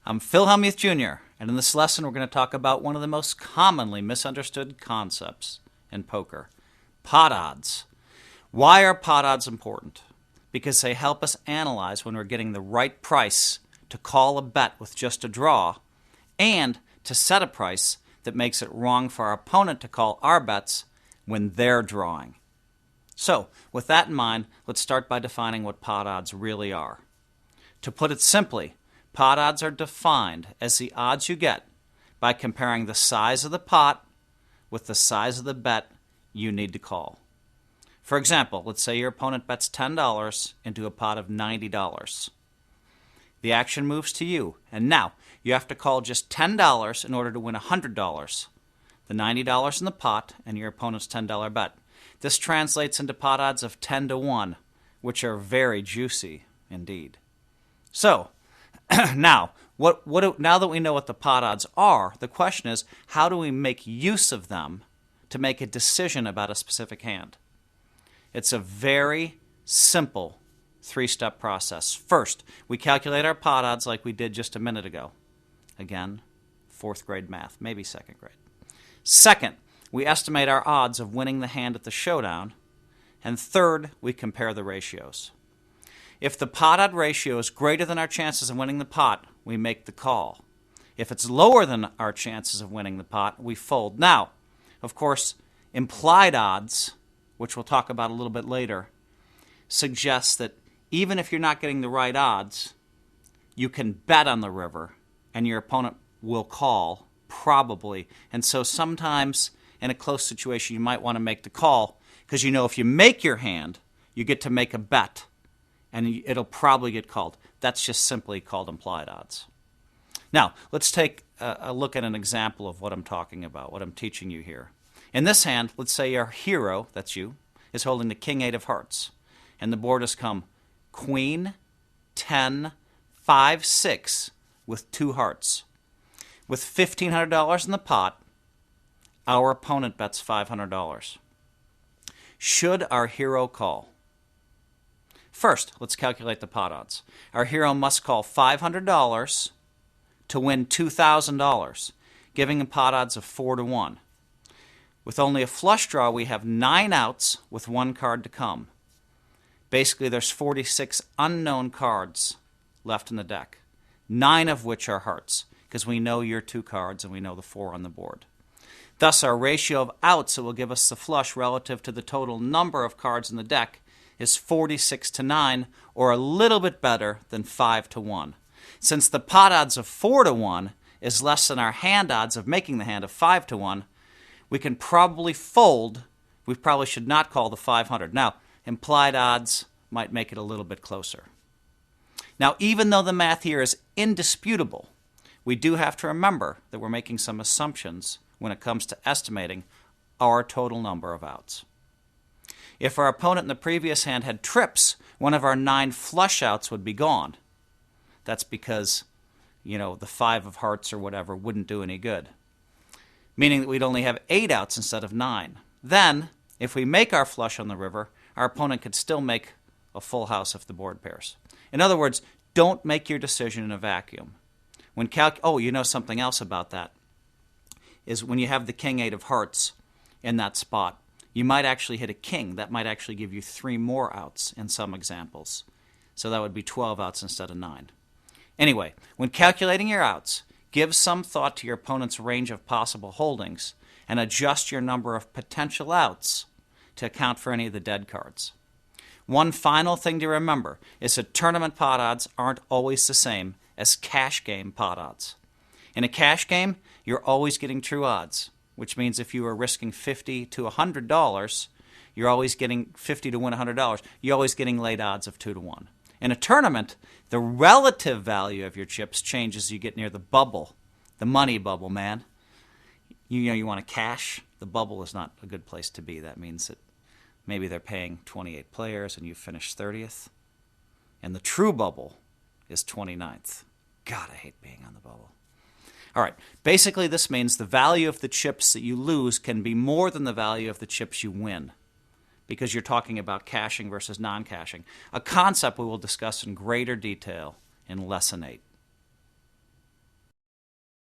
I'm Phil Hellmuth Jr., and in this lesson we're going to talk about one of the most commonly misunderstood concepts in poker, pot odds. Why are pot odds important? Because they help us analyze when we're getting the right price to call a bet with just a draw, and to set a price that makes it wrong for our opponent to call our bets when they're drawing. So, with that in mind, let's start by defining what pot odds really are. To put it simply, pot odds are defined as the odds you get by comparing the size of the pot with the size of the bet you need to call. For example, let's say your opponent bets $10 into a pot of $90. The action moves to you, and now you have to call just $10 in order to win $100. The $90 in the pot and your opponent's $10 bet. This translates into pot odds of 10 to 1, which are very juicy indeed. So, now that we know what the pot odds are, the question is, how do we make use of them to make a decision about a specific hand? It's a very simple three-step process. First, we calculate our pot odds like we did just a minute ago. Again, 4th grade math, maybe 2nd grade. Second, we estimate our odds of winning the hand at the showdown. And third, we compare the ratios. If the pot odd ratio is greater than our chances of winning the pot, we make the call. If it's lower than our chances of winning the pot, we fold. Now, of course, implied odds, which we'll talk about a little bit later, suggests that even if you're not getting the right odds, you can bet on the river and your opponent will call, probably. And so sometimes in a close situation, you might want to make the call because you know if you make your hand, you get to make a bet and it'll probably get called. That's just simply called implied odds. Now, let's take a look at an example of what I'm talking about, what I'm teaching you here. In this hand, let's say our hero, that's you, is holding the King 8 of hearts. And the board has come Queen, 10, 5, 6 with 2 hearts. With $1,500 in the pot, our opponent bets $500. Should our hero call? First, let's calculate the pot odds. Our hero must call $500 to win $2,000, giving him pot odds of 4 to 1. With only a flush draw, we have 9 outs with 1 card to come. Basically, there's 46 unknown cards left in the deck, 9 of which are hearts, because we know your 2 cards and we know the 4 on the board. Thus, our ratio of outs that will give us the flush relative to the total number of cards in the deck is 46 to 9, or a little bit better than 5 to 1. Since the pot odds of 4 to 1 is less than our hand odds of making the hand of 5 to 1, we can probably fold. We probably should not call the 500. Now, implied odds might make it a little bit closer. Now, even though the math here is indisputable, we do have to remember that we're making some assumptions when it comes to estimating our total number of outs. If our opponent in the previous hand had trips, one of our 9 flush outs would be gone. That's because, the 5 of hearts or whatever wouldn't do any good, meaning that we'd only have 8 outs instead of 9. Then, if we make our flush on the river, our opponent could still make a full house if the board pairs. In other words, don't make your decision in a vacuum. Something else about that is when you have the King 8 of hearts in that spot, you might actually hit a king. That might actually give you 3 more outs in some examples. So that would be 12 outs instead of 9. Anyway, when calculating your outs, give some thought to your opponent's range of possible holdings and adjust your number of potential outs to account for any of the dead cards. One final thing to remember is that tournament pot odds aren't always the same as cash game pot odds. In a cash game, you're always getting true odds, which means if you are risking $50 to $100, you're always getting $50 to win $100. You're always getting late odds of 2 to 1. In a tournament, the relative value of your chips changes as you get near the bubble, the money bubble, man. You want to cash. The bubble is not a good place to be. That means that maybe they're paying 28 players and you finish 30th. And the true bubble is 29th. God, I hate being on the bubble. All right, basically this means the value of the chips that you lose can be more than the value of the chips you win, because you're talking about cashing versus non-cashing, a concept we will discuss in greater detail in Lesson 8.